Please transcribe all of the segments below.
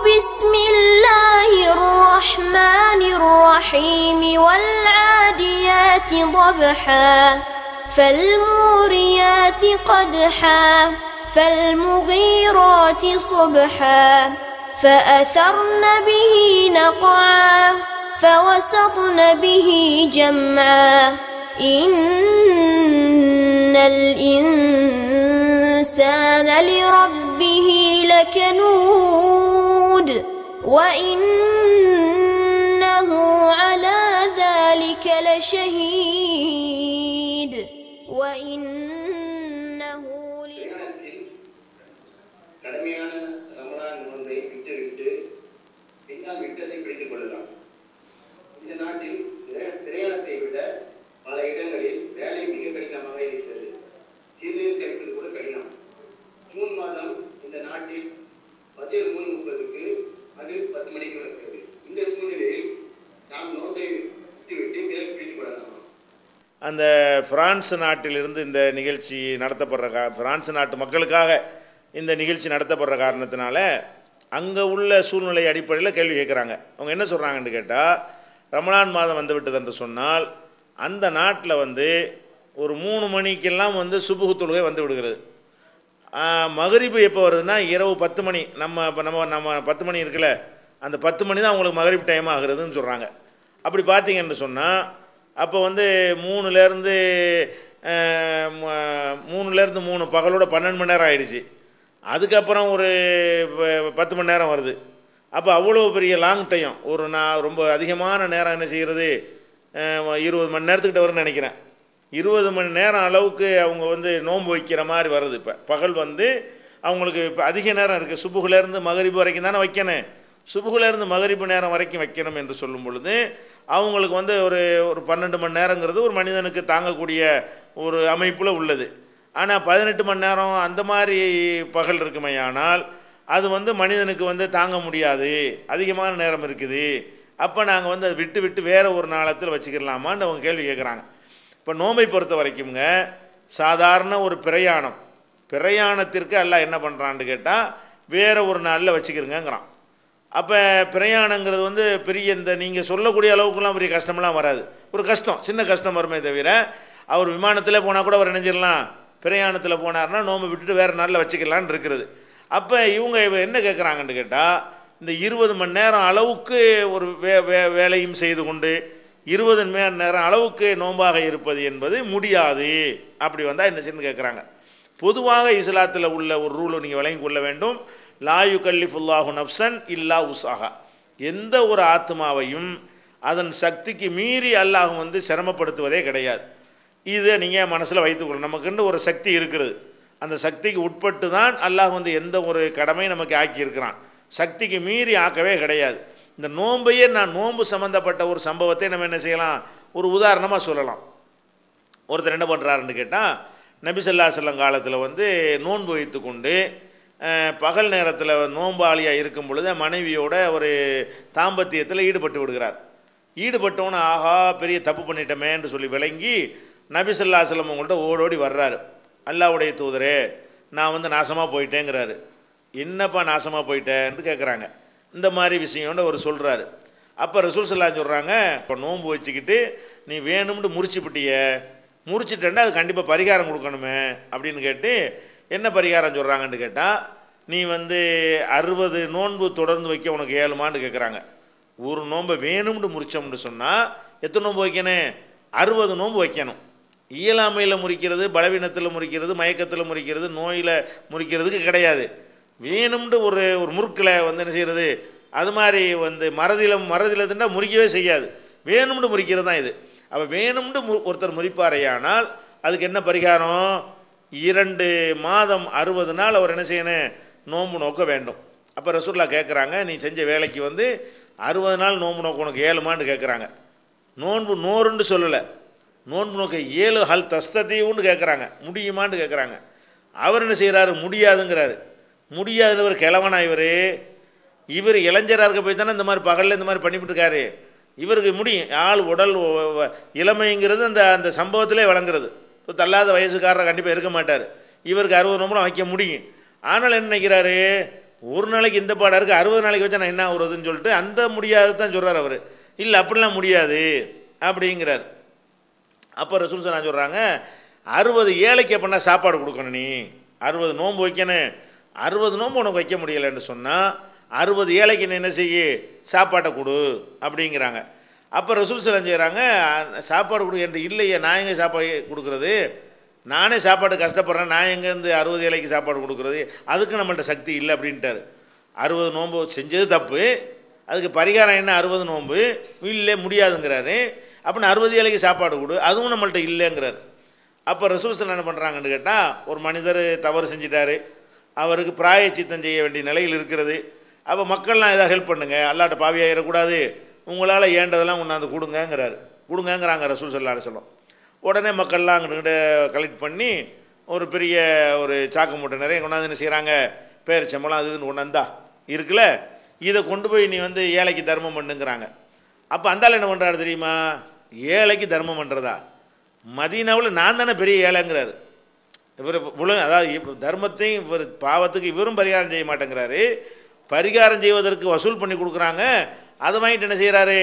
بسم الله الرحمن الرحيم والعاديات ضبحا فالموريات قدحا فالمغيرات صبحا فأثرن به نقعا فوسطن به جمعا إن الإنسان لربه لكنود وإنه على ذلك لشهيد وإنه கடமையான ரமலான் நோன்பை விட்டுவிட்டு பின்னால் விட்டதை பிடித்துக் கொள்ளலாம். இந்த நாட்டில் பிரயாணத்தை விட பல இடங்களில் வேலை மிக கடினமாக இருக்கிறது. சிறுநீர் கழிப்பது கூட கடினம். ஜூன் மாதம் இந்த நாட்டில் பஜர் 3:30க்கு அதில் 10 மணிக்கு வருகிறது. இந்த சூழ்நிலையில் நாம் நோன்பை விட்டுவிட்டு பிறகு பிடித்துக் கொள்ளலாம். அந்த பிரான்ஸ் நாட்டிலிருந்து இந்த நிகழ்ச்சி நடத்தப்படுற பிரான்ஸ் நாட்டு மக்களுக்காக இந்த நிகழ்ச்சி நடத்தப்படுற காரணத்தினால அங்கே உள்ள சூழ்நிலை அடிப்படையில் கேள்வி கேட்குறாங்க. அவங்க என்ன சொல்கிறாங்கன்னு கேட்டால், ரமலான் மாதம் வந்து விட்டது என்று சொன்னால் அந்த நாட்டில் வந்து ஒரு 3 மணிக்கெல்லாம் வந்து சுபுகு தொழுகை வந்து விடுகிறது. மகரிபு எப்போ வருதுன்னா இரவு 10 மணி. நம்ம 10 மணி இருக்குல்ல, அந்த 10 மணி தான் அவங்களுக்கு மகரிப் டைம் ஆகுறதுன்னு சொல்கிறாங்க. அப்படி பார்த்தீங்கன்னு சொன்னால் அப்போ வந்து 3லேருந்து 3 பகலோட 12 மணி நேரம் ஆயிடுச்சு. அதுக்கப்புறம் ஒரு 10 மணி நேரம் வருது. அப்போ அவ்வளோ பெரிய லாங் டைம், ரொம்ப அதிகமான நேரம் என்ன செய்கிறது, 20 மணி நேரத்துக்கிட்ட வரும்னு நினைக்கிறேன். 20 மணி நேரம் அளவுக்கு அவங்க வந்து நோன்பு வைக்கிற மாதிரி வருது. இப்போ பகல் வந்து அவங்களுக்கு இப்போ அதிக நேரம் இருக்குது. சுபுகுலேருந்து மகரிபு வரைக்கும் தானே வைக்கணும். சுபுகுலேருந்து மகரிபு நேரம் வரைக்கும் வைக்கணும் என்று சொல்லும் பொழுது அவங்களுக்கு வந்து ஒரு 12 மணி நேரங்கிறது ஒரு மனிதனுக்கு தாங்கக்கூடிய ஒரு அமைப்பில் உள்ளது. ஆனால் 18 மணி நேரம் அந்த மாதிரி பகல் இருக்குமே, ஆனால் அது வந்து மனிதனுக்கு வந்து தாங்க முடியாது, அதிகமான நேரம் இருக்குது. அப்போ நாங்கள் வந்து அதை விட்டு வேறு ஒரு நாளத்தில் வச்சுக்கலாமான்னு அவங்க கேள்வி கேட்குறாங்க. இப்போ நோன்பை பொறுத்த வரைக்கும்ங்க சாதாரண ஒரு பிரயாணத்திற்கு அல்லாஹ் என்ன பண்ணுறான்னு கேட்டால் வேறு ஒரு நாளில் வச்சுக்கிறங்கிறான். அப்போ பிரயாணங்கிறது வந்து பெரிய இந்த நீங்கள் சொல்லக்கூடிய அளவுக்குலாம் பெரிய கஷ்டமெல்லாம் வராது. ஒரு கஷ்டம், சின்ன கஷ்டம் வருமே தவிர, அவர் விமானத்தில் போனால் கூட அவர் நினைஞ்சிடலாம், பிரயாணத்தில் போனார்னா நோம்பை விட்டுட்டு வேறு நாளில் வச்சுக்கலான்னு இருக்கிறது. அப்போ இவங்க என்ன கேட்குறாங்கன்னு கேட்டால், இந்த 20 மணி நேரம் அளவுக்கு ஒரு வேலையும் செய்து கொண்டு 20 மணி நேரம் அளவுக்கு நோம்பாக இருப்பது என்பது முடியாது. அப்படி வந்தால் என்ன செய்யணும்னு கேட்குறாங்க. பொதுவாக இஸ்லாத்தில் உள்ள ஒரு ரூலை நீங்கள் விளங்கி கொள்ள வேண்டும். லா யுகல்லிஃபுல்லாஹு நஃப்ஸன் இல்லா உஸ்ஸாஹா. எந்த ஒரு ஆத்மாவையும் அதன் சக்திக்கு மீறி அல்லாஹ் வந்து சிரமப்படுத்துவதே கிடையாது. இதை நீங்கள் மனசில் வைத்துக்கொள்ளணும். நமக்குன்னு ஒரு சக்தி இருக்கிறது. அந்த சக்திக்கு உட்பட்டு தான் அல்லாஹ் வந்து எந்த ஒரு கடமை நமக்கு ஆக்கியிருக்கிறான். சக்திக்கு மீறி ஆக்கவே கிடையாது. இந்த நோன்பையே நோன்பு சம்மந்தப்பட்ட ஒரு சம்பவத்தை நம்ம என்ன செய்யலாம், ஒரு உதாரணமாக சொல்லலாம். ஒருத்தர் என்ன பண்ணுறாருன்னு கேட்டால், நபி ஸல்லல்லாஹு அலைஹி வஸல்லம் காலத்தில் வந்து நோன்பு வைத்து கொண்டு பகல் நேரத்தில் நோம்பாளியாக இருக்கும் பொழுது மனைவியோட ஒரு தாம்பத்தியத்தில் ஈடுபட்டு விடுகிறார். ஈடுபட்டவன ஆஹா பெரிய தப்பு பண்ணிட்டோமே என்று சொல்லி விளங்கி நபி ஸல்லல்லாஹு அலைஹி வஸல்லம் உங்கள்கிட்ட ஓடோடி வர்றாரு. அல்லாஹ்வுடைய தூதரே, நான் வந்து நாசமாக போயிட்டேங்கிறாரு. என்னப்பா நாசமாக போயிட்டேன்னு கேட்குறாங்க. இந்த மாதிரி விஷயம்னு அவர் சொல்கிறாரு. அப்போ ரசூல் ஸல்லல்லாஹு சொல்கிறாங்க, இப்போ நோன்பு வச்சுக்கிட்டு நீ வேணும்னு முறிச்சிட்டேன்னா அது கண்டிப்பாக பரிகாரம் கொடுக்கணுமே அப்படின்னு கேட்டு, என்ன பரிகாரம் சொல்கிறாங்கன்னு கேட்டால், நீ வந்து 60 நோன்பு தொடர்ந்து வைக்க உனக்கு ஏழுமான்னு கேட்குறாங்க. ஒரு நோன்பை வேணும்னு முறிச்சோம்னு சொன்னால் எத்தனை நோன்பு வைக்கணும், 60 நோன்பு வைக்கணும். இயலாமையில் முறிக்கிறது, பலவீனத்தில் முறிக்கிறது, மயக்கத்தில் முறிக்கிறது, நோயில் முறிக்கிறதுக்கு கிடையாது. வேணும்னு ஒரு முறுக்கில் வந்து என்ன செய்கிறது, அது மாதிரி வந்து மறதியில் தின்னா முறிக்கவே செய்யாது. வேணும்னு முறிக்கிறது தான் இது. அப்போ வேணும்னு ஒருத்தர் முறிப்பாரையானால் அதுக்கு என்ன பரிகாரம், 2 மாதம் 60 நாள் அவர் என்ன செய்யணும், நோன்பு நோக்க வேண்டும். அப்போ ரசூலுல்லாஹ் கேட்குறாங்க, நீ செஞ்ச வேலைக்கு வந்து 60 நாள் நோன்பு நோக்க உனக்கு ஏழுமான்னு கேட்குறாங்க. நோன்பு நோருன்னு சொல்லலை, நோன்பு நோக்க 7 ஹல் தஸ்தீவுன்னு கேட்குறாங்க, முடியுமான்னு கேட்குறாங்க. அவர் என்ன செய்கிறாரு, முடியாதுங்கிறாரு. முடியாதுன்னு கிழவனா இவர் இளைஞராக இருக்க போய் தானே இந்த மாதிரி பகலில் இந்த மாதிரி பண்ணிவிட்டுருக்காரு. இவருக்கு முடியும், ஆள் உடல் இளமைங்கிறது அந்த சம்பவத்திலே வழங்குறது. இப்போ தள்ளாத வயசுக்காரரை கண்டிப்பாக இருக்க மாட்டார். இவருக்கு 60 நோம்புலாம் வைக்க முடியும். ஆனால் என்ன நினைக்கிறாரு, ஒரு நாளைக்கு இந்த பாடம் இருக்குது, 60 நாளைக்கு வச்சா நான் என்ன ஆகுறதுன்னு சொல்லிட்டு அந்த முடியாது தான் சொல்கிறார் அவர். இல்லை அப்படிலாம் முடியாது அப்படிங்கிறார். அப்போ ரசூல் ஸல்லல்லாஹு சொல்கிறாங்க, 60 ஏழைக்கு அப்படின்னா சாப்பாடு கொடுக்கணும், நீ 60 நோன்பு வைக்கணும், 60 நோன்பு உனக்கு வைக்க முடியலைன்னு சொன்னால் 60 ஏழைக்கு நீ என்ன செய்ய சாப்பாட்டை கொடு அப்படிங்கிறாங்க. அப்போ ரசூல் ஸல்லல்லாஹு செய்கிறாங்க, சாப்பாடு கொடு என்று இல்லையே, நான் எங்கே சாப்பாடு கொடுக்குறது, நானே சாப்பாடு கஷ்டப்படுறேன், நான் எங்கேருந்து 60 ஏழைக்கு சாப்பாடு கொடுக்குறது, அதுக்கு நம்மள்ட்ட சக்தி இல்லை அப்படின்ட்டார். 60 நோன்பு செஞ்சது தப்பு, அதுக்கு பரிகாரம் என்ன 60 நோன்பு இல்லை முடியாதுங்கிறாரு. அப்படின்னு 60 ஏழைக்கு சாப்பாடு கொடு, அதுவும் நம்மள்ட்ட இல்லைங்கிறார். அப்போ ரசூல் ஸல்லல்லாஹு என்ன பண்ணுறாங்கன்னு கேட்டால், ஒரு மனிதர் தவறு செஞ்சிட்டாரு, அவருக்கு பிராயச்சித்தம் செய்ய வேண்டிய நிலையில் இருக்கிறது. அப்போ மக்கள்லாம் ஏதாவது ஹெல்ப் பண்ணுங்கள், அல்லாட்ட பாவியாகிடக்கூடாது, உங்களால் ஏண்டதெல்லாம் கொண்டாந்து கொடுங்கங்கிறாங்க ரசூல் ஸல்லல்லாஹு அலைஹி வஸல்லம். உடனே மக்கள்லாம் அங்கிட்ட கலெக்ட் பண்ணி ஒரு பெரிய ஒரு சாக்கு மூட்டை நிறைய கொண்டாந்து என்ன செய்கிறாங்க, பேரிச்சம்பளம் அது இதுன்னு கொண்டாந்தா இருக்குல்ல, இதை கொண்டு போய் நீ வந்து ஏழைக்கு தர்மம் பண்ணுங்கிறாங்க. அப்போ அந்தால என்ன பண்ணுறாரு தெரியுமா, ஏழைக்கு தர்மம் பண்ணுறதா, மதீனாவில் நான் தானே பெரிய ஏழைங்கிறாரு. இவர் அதாவது தர்மத்தையும் இவர் பாவத்துக்கு இவரும் பரிகாரம் செய்ய மாட்டேங்கிறாரு, பரிகாரம் செய்வதற்கு வசூல் பண்ணி கொடுக்குறாங்க. அதை வாங்கிட்டு என்ன செய்கிறாரு,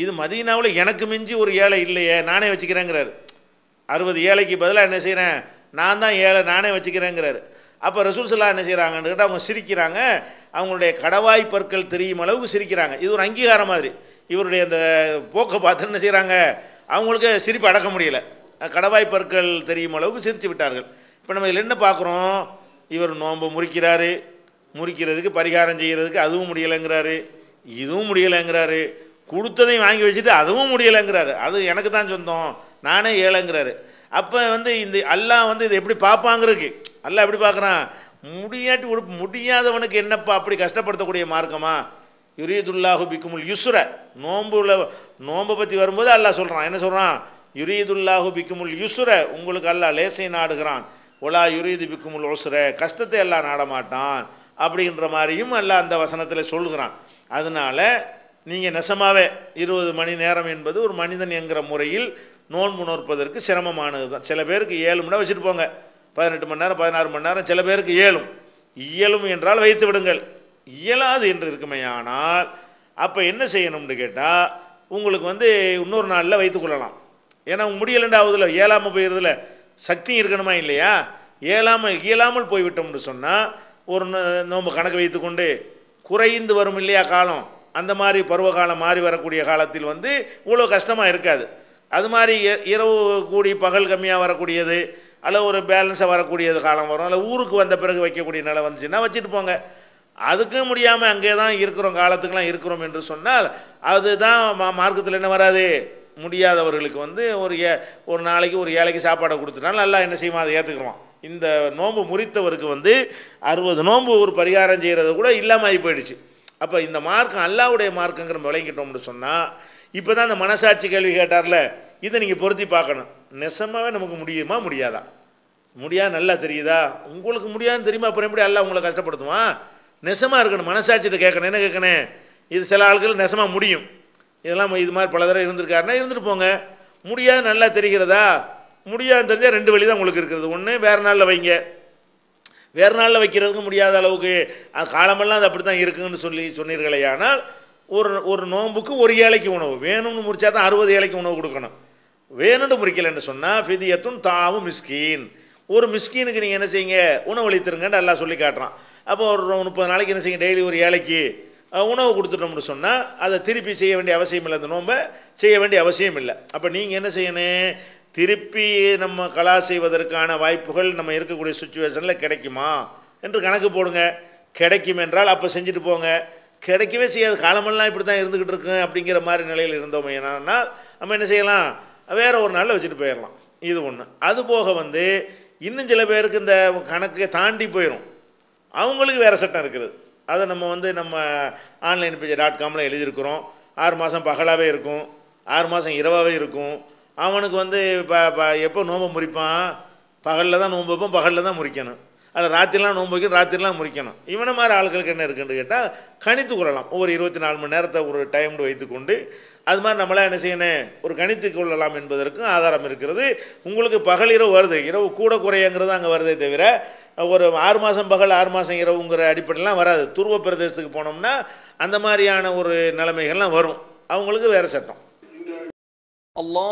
இது மதீனாவில் எனக்கு மிஞ்சி ஒரு ஏழை இல்லையே, நானே வச்சுக்கிறேங்கிறாரு. 60 ஏழைக்கு பதிலாக என்ன செய்கிறேன், நான் தான் ஏழை, நானே வச்சுக்கிறேங்கிறாரு. அப்போ ரசூல் ஸல்லல்லாஹு என்ன செய்கிறாங்கன்னு கேட்டால், அவங்க சிரிக்கிறாங்க, அவங்களுடைய கடவாய் பற்கள் தெரியும் அளவுக்கு சிரிக்கிறாங்க. இது ஒரு அங்கீகாரம் மாதிரி. இவருடைய அந்த போக்கை பார்த்து என்ன செய்கிறாங்க, அவங்களுக்கு சிரிப்பு அடக்க முடியல, கடவாய் பற்கள் தெரியும் அளவுக்கு சிரித்து விட்டார்கள். இப்போ நம்ம இதில் என்ன பார்க்குறோம், இவர் நோன்பு முறிக்கிறதுக்கு பரிகாரம் செய்கிறதுக்கு அதுவும் முடியலைங்கிறாரு, இதுவும் முடியலைங்கிறாரு, கொடுத்ததையும் வாங்கி வச்சுட்டு அதுவும் முடியலைங்கிறாரு, அது எனக்கு தான் சொந்தம், நானே ஏழைங்கிறாரு. அப்போ வந்து இந்த அல்லாஹ் வந்து இதை எப்படி பார்ப்பாங்கிறதுக்கு, அல்லாஹ் எப்படி பார்க்குறான், முடியாதவனுக்கு என்னப்பா அப்படி கஷ்டப்படுத்தக்கூடிய மார்க்கமா, யுரீதுல்லாஹு பிக்குமுல் யுஸ்ர, நோம்பை பற்றி வரும்போது அல்லாஹ் சொல்கிறான், என்ன சொல்கிறான், யுரீதுல்லாஹு பிக்குமுல் யுஸ்ர, உங்களுக்கு அல்லாஹ் லேசை நாடுகிறான், ஒலா யுரீது பிக்குமுல் உஸ்ர, கஷ்டத்தை எல்லாம் நாடமாட்டான் அப்படின்ற மாதிரியும் அல்லாஹ் அந்த வசனத்தில் சொல்கிறான். அதனால் நீங்கள் நெசமாகவே 20 மணி நேரம் என்பது ஒரு மனிதன் என்கிற முறையில் நோன்பு நோற்பதற்கு சிரமமானது தான். சில பேருக்கு 7 மணி நேரம் வச்சுட்டு போங்க, 18 மணி நேரம் 16 மணி நேரம், சில பேருக்கு இயலும் என்றால் வைத்து விடுங்கள், இயலாது என்று இருக்குமே. ஆனால் அப்போ என்ன செய்யணும்னு கேட்டால், உங்களுக்கு வந்து இன்னொரு நாளில் வைத்து கொள்ளலாம். ஏன்னா முடியலண்டா ஆகுதுல, இயலாமல் போயிடுறதுல சக்தி இருக்கணுமா இல்லையா, இயலாமல் போய்விட்டோம்னு சொன்னால் ஒரு நோம்பு கணக்கு வைத்து கொண்டு குறைந்து வரும் இல்லையா காலம், அந்த மாதிரி பருவகாலம் மாறி வரக்கூடிய காலத்தில் வந்து இவ்வளோ கஷ்டமாக இருக்காது. அது மாதிரி இரவு கூடி பகல் கம்மியாக வரக்கூடியது, அல்ல ஒரு பேலன்ஸாக வரக்கூடியது காலம் வரும், அல்ல ஊருக்கு வந்த பிறகு வைக்கக்கூடிய நிலை வந்துச்சுன்னா வச்சுட்டு போங்க. அதுக்கும் முடியாமல் அங்கே தான் இருக்கிறோம், காலத்துக்கெலாம் இருக்கிறோம் என்று சொன்னால் அதுதான் மார்க்கத்தில் என்ன வராது, முடியாதவர்களுக்கு வந்து ஒரு நாளைக்கு ஒரு ஏழைக்கு சாப்பாடை கொடுத்துட்டாலும் நல்லா என்ன செய்யுமா அதை ஏற்றுக்குறோம். இந்த நோன்பு முறித்தவருக்கு வந்து 60 நோன்பு ஒரு பரிகாரம் செய்கிறது கூட இல்லாமல் ஆகி போயிடுச்சு. அப்போ இந்த மார்க்கம் அல்லாஹ்வுடைய மார்க்கங்கிற விளங்கிட்டோம்னு சொன்னால், இப்போ தான் அந்த மனசாட்சி கேள்வி கேட்டார்ல, இதை நீங்கள் பொருத்தி பார்க்கணும். நெசமாகவே நமக்கு முடியுமா முடியாதா, முடியாது நல்லா தெரியுதா, உங்களுக்கு முடியாதுன்னு தெரியுமா, அப்புறம் எப்படி அல்லாஹ் உங்களை கஷ்டப்படுத்துவான். நெசமாக இருக்கணும், மனசாட்சியத்தை கேட்கணும். என்ன கேட்கணும், இது சில ஆட்கள் நெசமாக முடியும், இதெல்லாம் இது மாதிரி பல தடவை இருந்திருக்காருன்னா இருந்துட்டு போங்க. முடியாது நல்லா தெரிகிறதா, முடியாது தெரிஞ்சால் 2 வழி தான் உங்களுக்கு இருக்கிறது. ஒன்று வேறு நாளில் வைங்க, வேறு நாளில் வைக்கிறதுக்கு முடியாத அளவுக்கு காலமெல்லாம் அது அப்படி தான் இருக்குன்னு சொன்னீர்களே. ஆனால் ஒரு நோன்புக்கு ஒரு ஏழைக்கு உணவு வேணும்னு முறிச்சா தான் 60 ஏழைக்கு உணவு கொடுக்கணும். வேணும்னு முறிக்கலைன்னு சொன்னால் ஃபிதியத்துன் தாவு மிஸ்கீன், ஒரு மிஸ்கீனுக்கு நீங்கள் என்ன செய்யுங்க, உணவளித்துருங்கன்னு எல்லாம் சொல்லி காட்டுறான். அப்போ ஒரு 30 நாளைக்கு என்ன செய்யுங்க, டெய்லி ஒரு ஏழைக்கு உணவு கொடுத்துட்டோம்னு சொன்னால் அதை திருப்பி செய்ய வேண்டிய அவசியம் இல்லை, அந்த நோன்பை செய்ய வேண்டிய அவசியம் இல்லை. அப்போ நீங்கள் என்ன செய்யணும், திருப்பி நம்ம கலா செய்வதற்கான வாய்ப்புகள் நம்ம இருக்கக்கூடிய சுச்சுவேஷனில் கிடைக்குமா என்று கணக்கு போடுங்க. கிடைக்கும் என்றால் அப்போ செஞ்சுட்டு போங்க. கிடைக்கவே செய்யாது, காலமெல்லாம் இப்படி தான் இருந்துக்கிட்டு இருக்கு அப்படிங்கிற மாதிரி நிலையில் இருந்தோம் ஏன்னா நம்ம என்ன செய்யலாம், வேறு ஒரு நாளில் வச்சுட்டு போயிடலாம். இது ஒன்று. அதுபோக வந்து இன்னும் சில பேருக்கு இந்த கணக்கை தாண்டி போயிடும், அவங்களுக்கு வேறு சட்டம் இருக்குது. அதை நம்ம வந்து நம்ம ஆன்லைன் பேஜ் .comல எழுதியிருக்கிறோம். 6 மாதம் பகலாகவே இருக்கும், 6 மாதம் இரவாகவே இருக்கும். அவனுக்கு வந்து எப்போ நோன்பை முறிப்பான், பகலில் தான் நோன்பு வைப்போம், பகலில் தான் முறிக்கணும். அதில் ராத்திரிலாம் நோன்பு வைக்கணும், ராத்திரிலாம் முறிக்கணும். இவனை மாதிரி ஆட்களுக்கு என்ன இருக்குன்னு கேட்டால் கணித்து கொள்ளலாம். ஒவ்வொரு 24 மணி நேரத்தை ஒரு டைம்னு வைத்துக்கொண்டு அது மாதிரி நம்மளாம் என்ன செய்யணும், ஒரு கணித்து கொள்ளலாம் என்பதற்கும் ஆதாரம் இருக்கிறது. உங்களுக்கு பகல் இரவு வருது, இரவு கூட குறையங்கிறது அங்கே வருதே தவிர ஒரு 6 மாதம் பகல் 6 மாதம் இரவுங்கிற அடிப்படையெல்லாம் வராது. துருவ பிரதேசத்துக்கு போனோம்னா அந்த மாதிரியான ஒரு நிலைமைகள்லாம் வரும், அவங்களுக்கு வேறு சட்டம். Allah